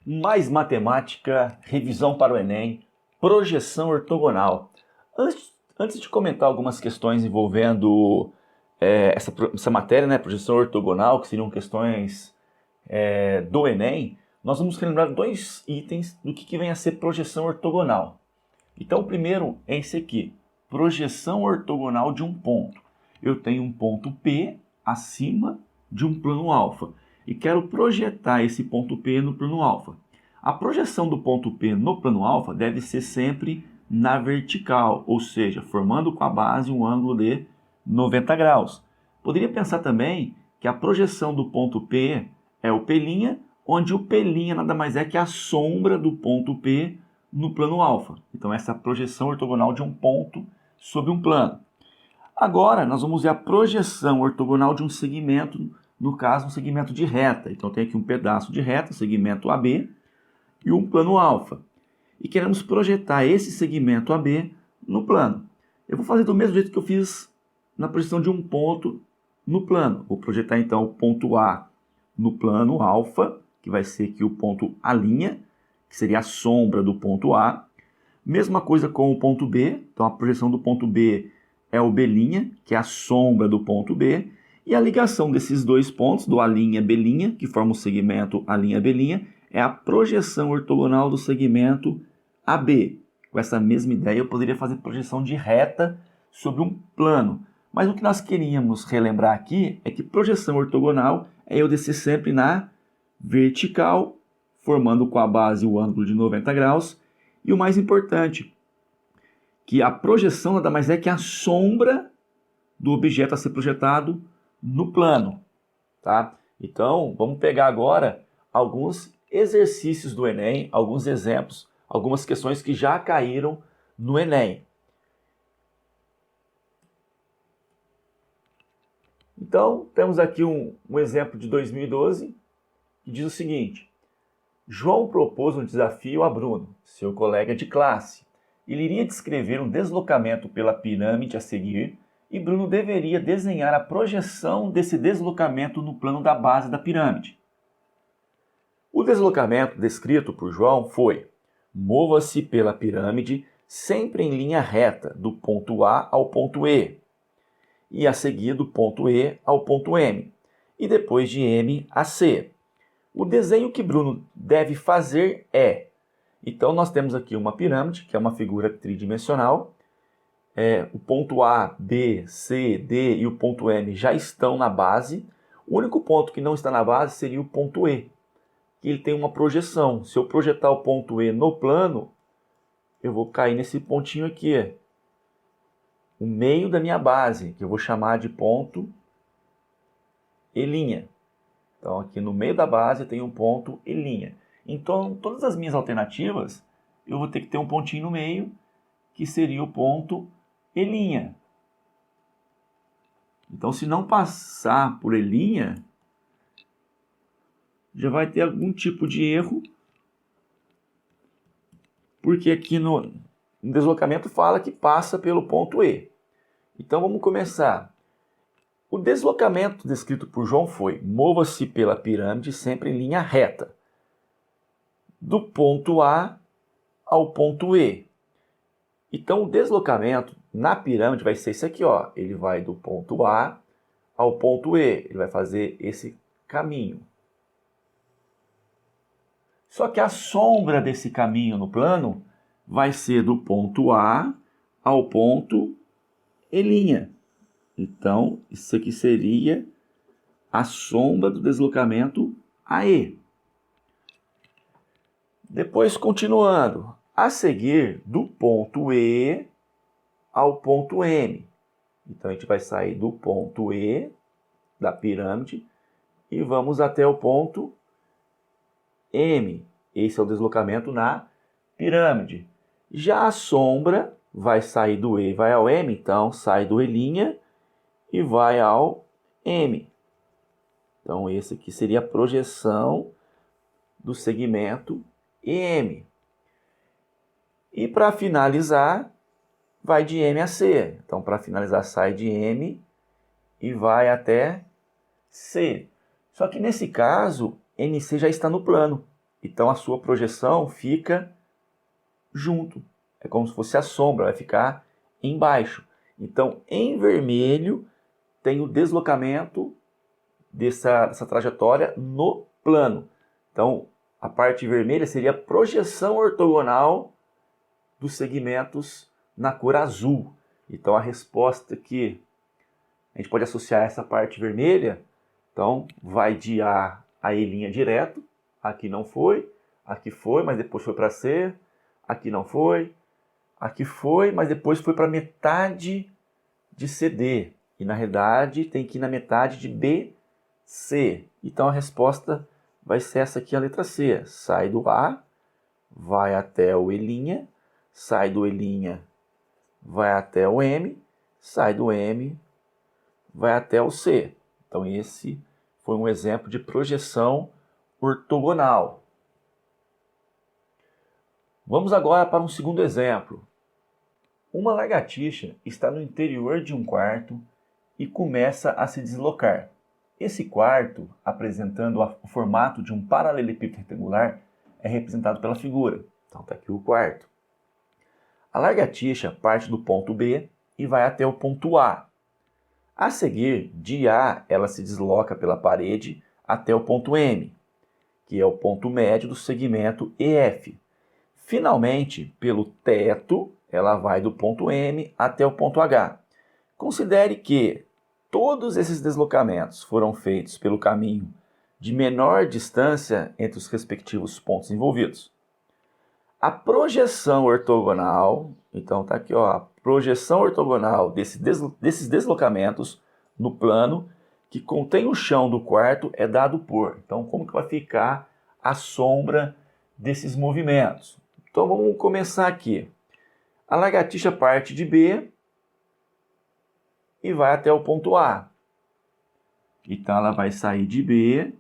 Mais matemática, revisão para o Enem, projeção ortogonal. Antes de comentar algumas questões envolvendo essa matéria, né, projeção ortogonal, que seriam questões do Enem, nós vamos relembrar dois itens do que vem a ser projeção ortogonal. Então, o primeiro é esse aqui, projeção ortogonal de um ponto. Eu tenho um ponto P acima de um plano alfa e quero projetar esse ponto P no plano alfa. A projeção do ponto P no plano alfa deve ser sempre na vertical, ou seja, formando com a base um ângulo de 90 graus. Poderia pensar também que a projeção do ponto P é o P', onde o P' nada mais é que a sombra do ponto P no plano alfa. Então, essa é a projeção ortogonal de um ponto sobre um plano. Agora, nós vamos ver a projeção ortogonal de um segmento, no caso, um segmento de reta. Então, tem aqui um pedaço de reta, segmento AB, e um plano alfa. E queremos projetar esse segmento AB no plano. Eu vou fazer do mesmo jeito que eu fiz na projeção de um ponto no plano. Vou projetar, então, o ponto A no plano alfa, que vai ser aqui o ponto A', que seria a sombra do ponto A. Mesma coisa com o ponto B. Então, a projeção do ponto B é o B', que é a sombra do ponto B. E a ligação desses dois pontos, do A', B', que forma o segmento A', B', é a projeção ortogonal do segmento AB. Com essa mesma ideia, eu poderia fazer projeção de reta sobre um plano. Mas o que nós queríamos relembrar aqui é que projeção ortogonal é eu descer sempre na vertical, formando com a base o ângulo de 90 graus. E o mais importante, que a projeção nada mais é que a sombra do objeto a ser projetado no plano. Tá? Então, vamos pegar agora alguns exercícios do Enem, alguns exemplos, algumas questões que já caíram no Enem. Então, temos aqui um exemplo de 2012, que diz o seguinte: João propôs um desafio a Bruno, seu colega de classe. Ele iria descrever um deslocamento pela pirâmide a seguir e Bruno deveria desenhar a projeção desse deslocamento no plano da base da pirâmide. O deslocamento descrito por João foi: mova-se pela pirâmide sempre em linha reta, do ponto A ao ponto E, e a seguir do ponto E ao ponto M, e depois de M a C. O desenho que Bruno deve fazer é... Então, nós temos aqui uma pirâmide, que é uma figura tridimensional. O ponto A, B, C, D e o ponto M já estão na base. O único ponto que não está na base seria o ponto E, que ele tem uma projeção. Se eu projetar o ponto E no plano, eu vou cair nesse pontinho aqui, o meio da minha base, que eu vou chamar de ponto E'. Então, aqui no meio da base tem um ponto E'. Então, todas as minhas alternativas, eu vou ter que ter um pontinho no meio, que seria o ponto E'. Então, se não passar por E', já vai ter algum tipo de erro, porque aqui no deslocamento fala que passa pelo ponto E. Então, vamos começar. O deslocamento descrito por João foi: mova-se pela pirâmide sempre em linha reta, do ponto A ao ponto E. Então, o deslocamento na pirâmide vai ser esse aqui, ó. Ele vai do ponto A ao ponto E. Ele vai fazer esse caminho. Só que a sombra desse caminho no plano vai ser do ponto A ao ponto E'. Então, isso aqui seria a sombra do deslocamento AE. Depois, continuando, a seguir do ponto E ao ponto M. Então, a gente vai sair do ponto E da pirâmide e vamos até o ponto M. Esse é o deslocamento na pirâmide. Já a sombra vai sair do E e vai ao M, então sai do E' e vai ao M. Então, esse aqui seria a projeção do segmento EM. E para finalizar, vai de M a C. Então, para finalizar, sai de M e vai até C. Só que nesse caso, NC já está no plano. Então a sua projeção fica junto. É como se fosse a sombra, vai ficar embaixo. Então, em vermelho, tem o deslocamento dessa trajetória no plano. Então, a parte vermelha seria a projeção ortogonal dos segmentos na cor azul. Então, a resposta que a gente pode associar essa parte vermelha, então, vai de A a E' direto. Aqui não foi, aqui foi, mas depois foi para C. Aqui não foi, aqui foi, mas depois foi para metade de CD. E na realidade tem que ir na metade de BC. Então a resposta vai ser essa aqui, a letra C. Sai do A, vai até o E', sai do E', vai até o M, sai do M, vai até o C. Então esse foi um exemplo de projeção ortogonal. Vamos agora para um segundo exemplo. Uma lagartixa está no interior de um quarto e começa a se deslocar. Esse quarto, apresentando o formato de um paralelepípedo retangular, é representado pela figura. Então está aqui o quarto. A lagartixa parte do ponto B e vai até o ponto A. A seguir, de A, ela se desloca pela parede até o ponto M, que é o ponto médio do segmento EF. Finalmente, pelo teto, ela vai do ponto M até o ponto H. Considere que todos esses deslocamentos foram feitos pelo caminho de menor distância entre os respectivos pontos envolvidos. A projeção ortogonal, então está aqui, ó, a projeção ortogonal desses deslocamentos no plano que contém o chão do quarto é dado por. Então, como que vai ficar a sombra desses movimentos? Então vamos começar aqui. A lagartixa parte de B e vai até o ponto A. Então ela vai sair de B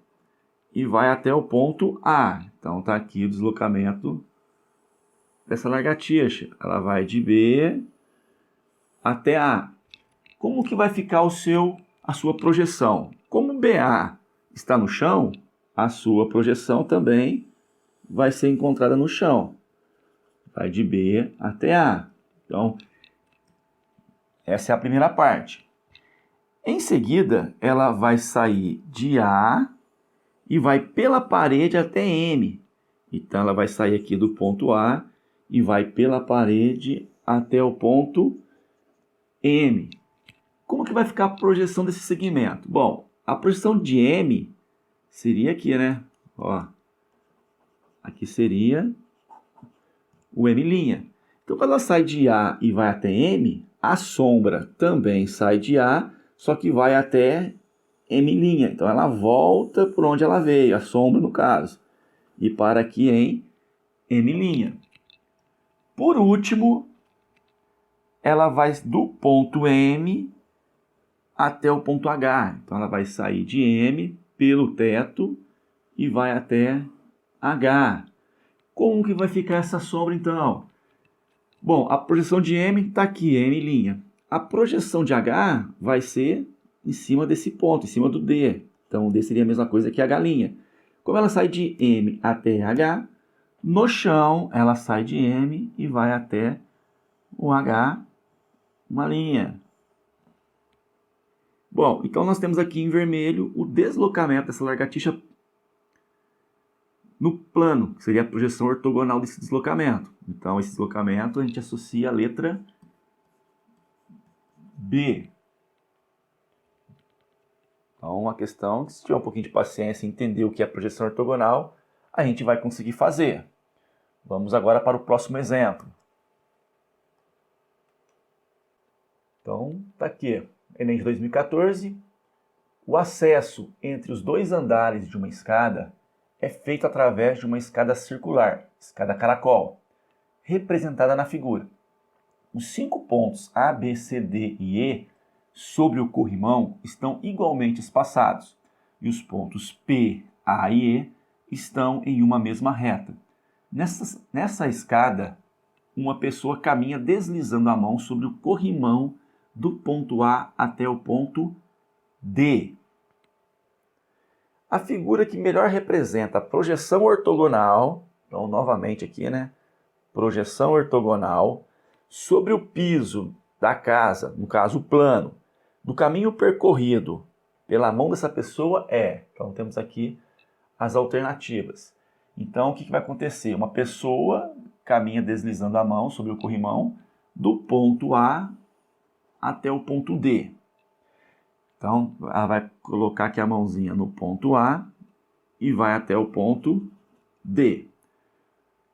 e vai até o ponto A. Então está aqui o deslocamento dessa lagartixa. Ela vai de B até A. Como que vai ficar a sua projeção? Como BA está no chão, a sua projeção também vai ser encontrada no chão. Vai de B até A. Então, essa é a primeira parte. Em seguida, ela vai sair de A e vai pela parede até M. Então, ela vai sair aqui do ponto A e vai pela parede até o ponto M. Como que vai ficar a projeção desse segmento? Bom, a projeção de M seria aqui, né? Ó, aqui seria o M'. Então, quando ela sai de A e vai até M, a sombra também sai de A, só que vai até M'. Então, ela volta por onde ela veio, a sombra no caso, e para aqui em M'. Por último, ela vai do ponto M até o ponto H. Então, ela vai sair de M pelo teto e vai até H. Como que vai ficar essa sombra, então? Bom, a projeção de M está aqui, M'. A projeção de H vai ser em cima desse ponto, em cima do D. Então, o D seria a mesma coisa que H'. Como ela sai de M até H, no chão ela sai de M e vai até o H, uma linha. Bom, então nós temos aqui em vermelho o deslocamento dessa lagartixa no plano, que seria a projeção ortogonal desse deslocamento. Então, esse deslocamento a gente associa a letra B. Então, uma questão que, se tiver um pouquinho de paciência e entender o que é projeção ortogonal, a gente vai conseguir fazer. Vamos agora para o próximo exemplo. Então, está aqui, Enem de 2014. O acesso entre os dois andares de uma escada é feito através de uma escada circular, escada caracol, representada na figura. Os 5 pontos A, B, C, D e E sobre o corrimão estão igualmente espaçados, e os pontos P, A e E estão em uma mesma reta. Nessa escada, uma pessoa caminha deslizando a mão sobre o corrimão do ponto A até o ponto D. A figura que melhor representa a projeção ortogonal, então novamente aqui, né? Projeção ortogonal sobre o piso da casa, no caso o plano, do caminho percorrido pela mão dessa pessoa é. Então temos aqui as alternativas. Então o que vai acontecer? Uma pessoa caminha deslizando a mão sobre o corrimão do ponto A até o ponto D. Então ela vai colocar aqui a mãozinha no ponto A e vai até o ponto D.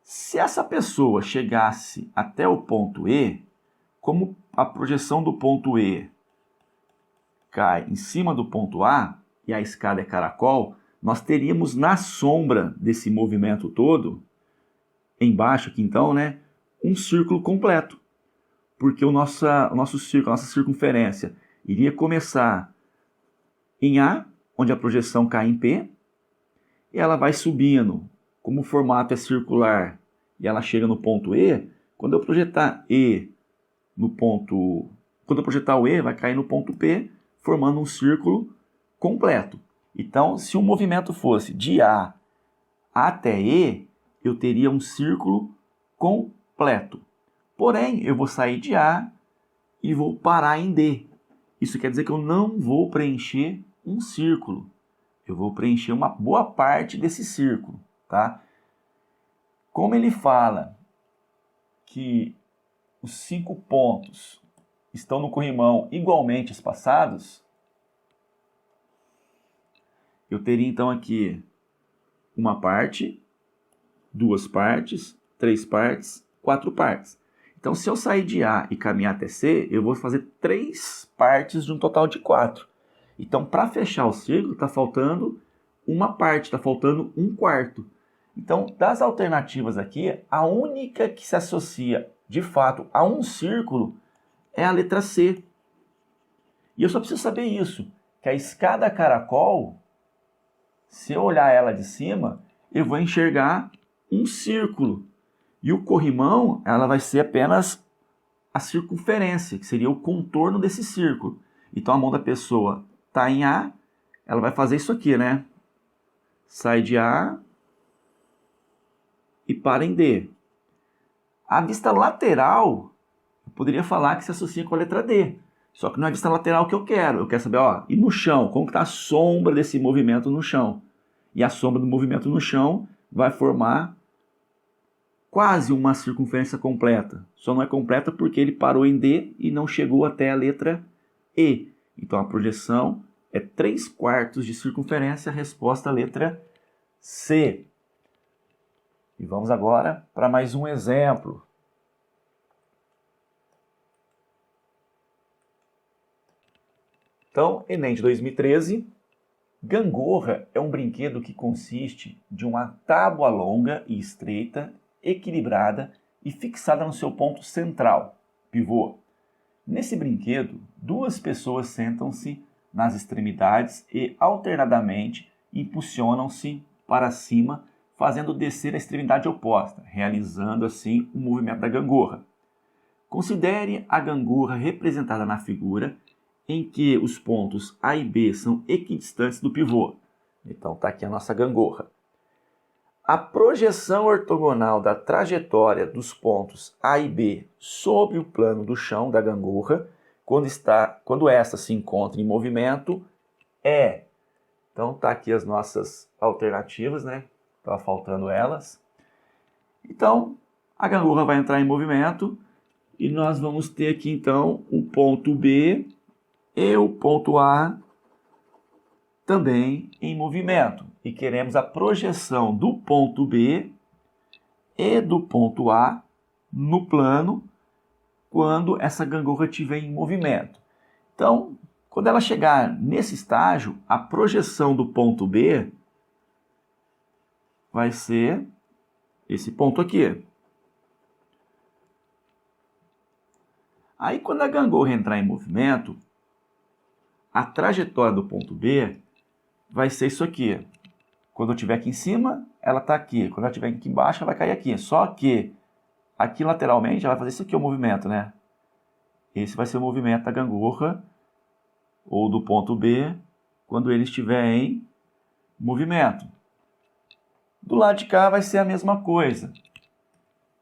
Se essa pessoa chegasse até o ponto E, como a projeção do ponto E cai em cima do ponto A e a escada é caracol, nós teríamos na sombra desse movimento todo, embaixo aqui então, né, um círculo completo. Porque o nosso círculo, a nossa circunferência, iria começar em A, onde a projeção cai em P, e ela vai subindo. Como o formato é circular e ela chega no ponto E, quando eu projetar E no ponto, quando eu projetar o E, vai cair no ponto P, formando um círculo completo. Então, se o movimento fosse de A até E, eu teria um círculo completo. Porém, eu vou sair de A e vou parar em D. Isso quer dizer que eu não vou preencher um círculo. Eu vou preencher uma boa parte desse círculo, tá? Como ele fala que os 5 pontos estão no corrimão igualmente espaçados, eu teria então aqui uma parte, 2 partes, 3 partes, 4 partes. Então, se eu sair de A e caminhar até C, eu vou fazer 3 partes de um total de 4. Então, para fechar o círculo, está faltando uma parte, está faltando um quarto. Então, das alternativas aqui, a única que se associa, de fato, a um círculo é a letra C. E eu só preciso saber isso, que a escada caracol, se eu olhar ela de cima, eu vou enxergar um círculo. E o corrimão, ela vai ser apenas a circunferência, que seria o contorno desse círculo. Então a mão da pessoa está em A, ela vai fazer isso aqui, né? Sai de A e para em D. A vista lateral, eu poderia falar que se associa com a letra D. Só que não é a vista lateral que eu quero. Eu quero saber, ó, e no chão? Como está a sombra desse movimento no chão? E a sombra do movimento no chão vai formar quase uma circunferência completa. Só não é completa porque ele parou em D e não chegou até a letra E. Então a projeção é 3/4 de circunferência, a resposta à letra C. E vamos agora para mais um exemplo. Então, Enem de 2013, gangorra é um brinquedo que consiste de uma tábua longa e estreita, equilibrada e fixada no seu ponto central, pivô. Nesse brinquedo, 2 pessoas sentam-se nas extremidades e, alternadamente, impulsionam-se para cima, fazendo descer a extremidade oposta, realizando assim o movimento da gangorra. Considere a gangorra representada na figura, em que os pontos A e B são equidistantes do pivô. Então está aqui a nossa gangorra. A projeção ortogonal da trajetória dos pontos A e B sobre o plano do chão da gangorra, quando esta se encontra em movimento, é. Então tá aqui as nossas alternativas, né? Estava faltando elas. Então, a gangorra vai entrar em movimento e nós vamos ter aqui então o ponto B e o ponto A também em movimento. E queremos a projeção do ponto B e do ponto A no plano quando essa gangorra estiver em movimento. Então, quando ela chegar nesse estágio, a projeção do ponto B vai ser esse ponto aqui. Aí, quando a gangorra entrar em movimento, a trajetória do ponto B vai ser isso aqui. Quando eu estiver aqui em cima, ela está aqui. Quando ela estiver aqui embaixo, ela vai cair aqui. Só que aqui lateralmente, ela vai fazer isso aqui, o movimento, né? Esse vai ser o movimento da gangorra, ou do ponto B, quando ele estiver em movimento. Do lado de cá vai ser a mesma coisa.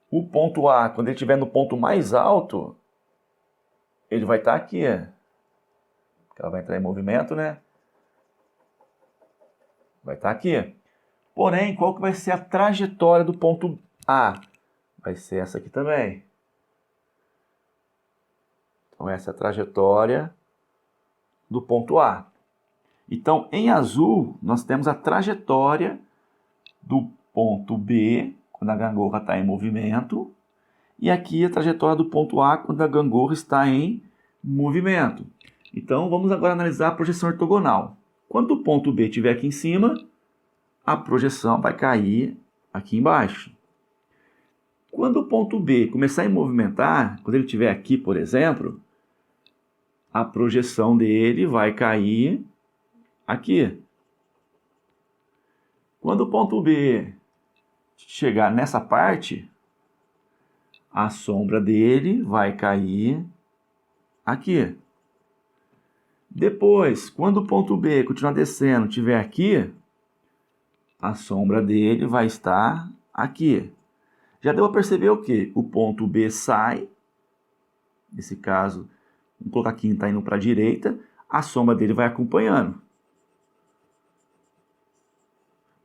O ponto A, quando ele estiver no ponto mais alto, ele vai estar aqui. Ela vai entrar em movimento, né? Vai estar aqui. Porém, qual que vai ser a trajetória do ponto A? Vai ser essa aqui também. Então, essa é a trajetória do ponto A. Então, em azul, nós temos a trajetória do ponto B, quando a gangorra está em movimento. E aqui a trajetória do ponto A, quando a gangorra está em movimento. Então, vamos agora analisar a projeção ortogonal. Quando o ponto B estiver aqui em cima, a projeção vai cair aqui embaixo. Quando o ponto B começar a movimentar, quando ele estiver aqui, por exemplo, a projeção dele vai cair aqui. Quando o ponto B chegar nessa parte, a sombra dele vai cair aqui. Depois, quando o ponto B continuar descendo, estiver aqui, a sombra dele vai estar aqui. Já deu para perceber o quê? O ponto B sai, nesse caso, vamos colocar aqui, está indo para a direita, a sombra dele vai acompanhando.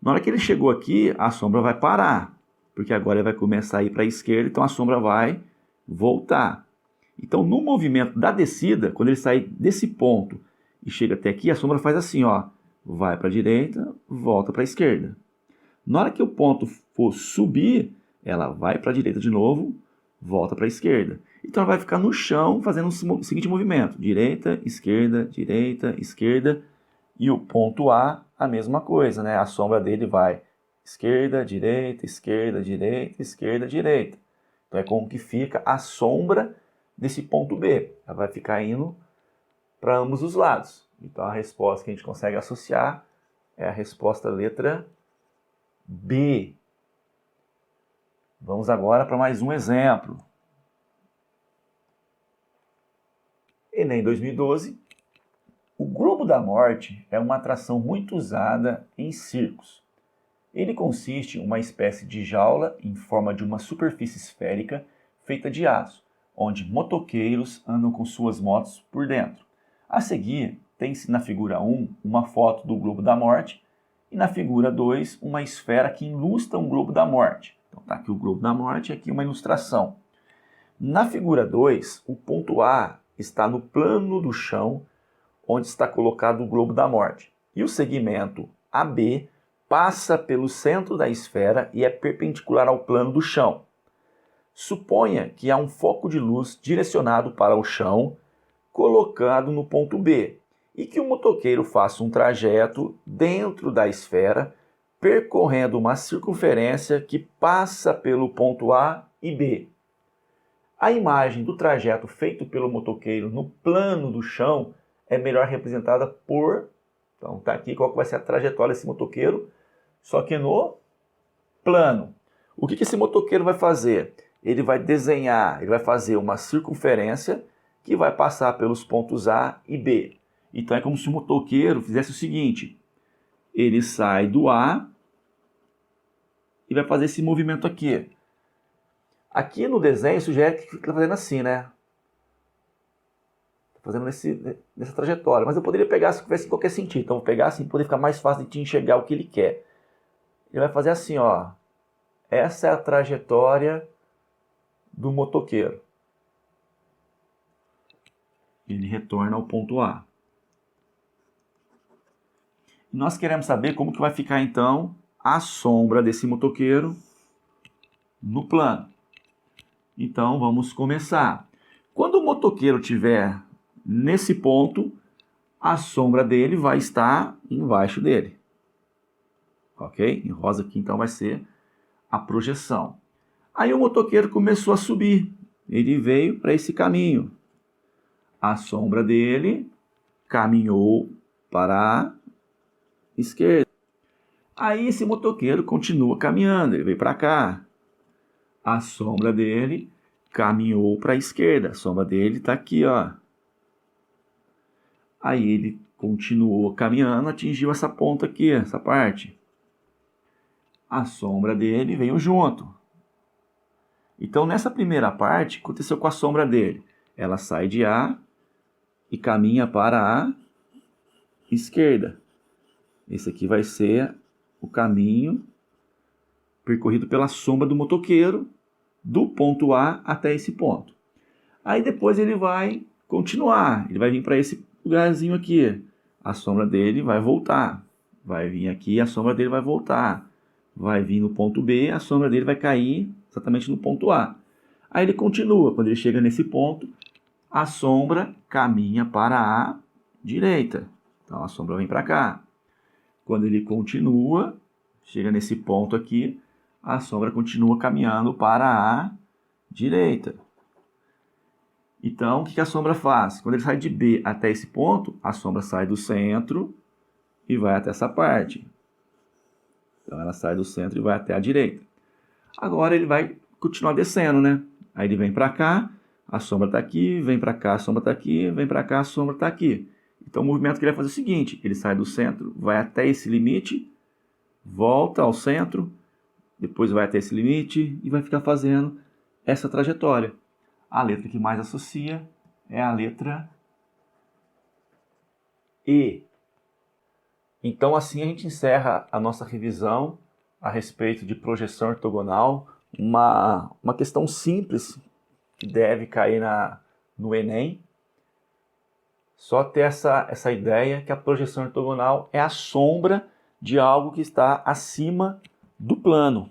Na hora que ele chegou aqui, a sombra vai parar, porque agora ele vai começar a ir para a esquerda, então a sombra vai voltar. Então, no movimento da descida, quando ele sair desse ponto e chega até aqui, a sombra faz assim, ó, vai para a direita, volta para a esquerda. Na hora que o ponto for subir, ela vai para a direita de novo, volta para a esquerda. Então, ela vai ficar no chão fazendo o seguinte movimento, direita, esquerda, e o ponto A mesma coisa, né? A sombra dele vai esquerda, direita. Então, é como que fica a sombra desse ponto B. Ela vai ficar indo para ambos os lados. Então, a resposta que a gente consegue associar é a resposta letra B. Vamos agora para mais um exemplo. Enem 2012. O Globo da Morte é uma atração muito usada em circos. Ele consiste em uma espécie de jaula em forma de uma superfície esférica feita de aço, onde motoqueiros andam com suas motos por dentro. A seguir, tem-se na figura 1 uma foto do Globo da Morte e na figura 2 uma esfera que ilustra um Globo da Morte. Então está aqui o Globo da Morte e aqui uma ilustração. Na figura 2, o ponto A está no plano do chão, onde está colocado o Globo da Morte. E o segmento AB passa pelo centro da esfera e é perpendicular ao plano do chão. Suponha que há um foco de luz direcionado para o chão, colocado no ponto B, e que o motoqueiro faça um trajeto dentro da esfera, percorrendo uma circunferência que passa pelo ponto A e B. A imagem do trajeto feito pelo motoqueiro no plano do chão é melhor representada por... Então, está aqui qual vai ser a trajetória desse motoqueiro, só que no plano. O que esse motoqueiro vai fazer? Ele vai desenhar, ele vai fazer uma circunferência que vai passar pelos pontos A e B. Então, é como se o motoqueiro fizesse o seguinte. Ele sai do A e vai fazer esse movimento aqui. Aqui no desenho sugere que está fazendo assim, né? Fazendo nessa trajetória. Mas eu poderia pegar se tivesse em qualquer sentido. Então, eu vou pegar assim, poder ficar mais fácil de te enxergar o que ele quer. Ele vai fazer assim, ó. Essa é a trajetória do motoqueiro. Ele retorna ao ponto A. E nós queremos saber como que vai ficar, então, a sombra desse motoqueiro no plano. Então, vamos começar. Quando o motoqueiro estiver nesse ponto, a sombra dele vai estar embaixo dele. Ok? Em rosa aqui, então, vai ser a projeção. Aí o motoqueiro começou a subir. Ele veio para esse caminho. A sombra dele caminhou para a esquerda. Aí esse motoqueiro continua caminhando. Ele veio para cá. A sombra dele caminhou para a esquerda. A sombra dele está aqui, ó. Aí ele continuou caminhando, atingiu essa ponta aqui, essa parte. A sombra dele veio junto. Então, nessa primeira parte, aconteceu com a sombra dele. Ela sai de A e caminha para a esquerda. Esse aqui vai ser o caminho percorrido pela sombra do motoqueiro, do ponto A até esse ponto. Aí depois ele vai continuar, ele vai vir para esse lugarzinho aqui. A sombra dele vai voltar. Vai vir aqui, a sombra dele vai voltar. Vai vir no ponto B, a sombra dele vai cair exatamente no ponto A. Aí ele continua, quando ele chega nesse ponto, a sombra caminha para a direita. Então a sombra vem para cá. Quando ele continua, chega nesse ponto aqui, a sombra continua caminhando para a direita. Então, o que a sombra faz? Quando ele sai de B até esse ponto, a sombra sai do centro e vai até essa parte. Então, ela sai do centro e vai até a direita. Agora, ele vai continuar descendo, né? Aí ele vem para cá, a sombra está aqui, vem para cá, a sombra está aqui, vem para cá, a sombra está aqui. Então, o movimento que ele vai fazer é o seguinte, ele sai do centro, vai até esse limite, volta ao centro, depois vai até esse limite e vai ficar fazendo essa trajetória. A letra que mais associa é a letra E. Então, assim a gente encerra a nossa revisão a respeito de projeção ortogonal, uma questão simples que deve cair no Enem. Só ter essa ideia que a projeção ortogonal é a sombra de algo que está acima do plano.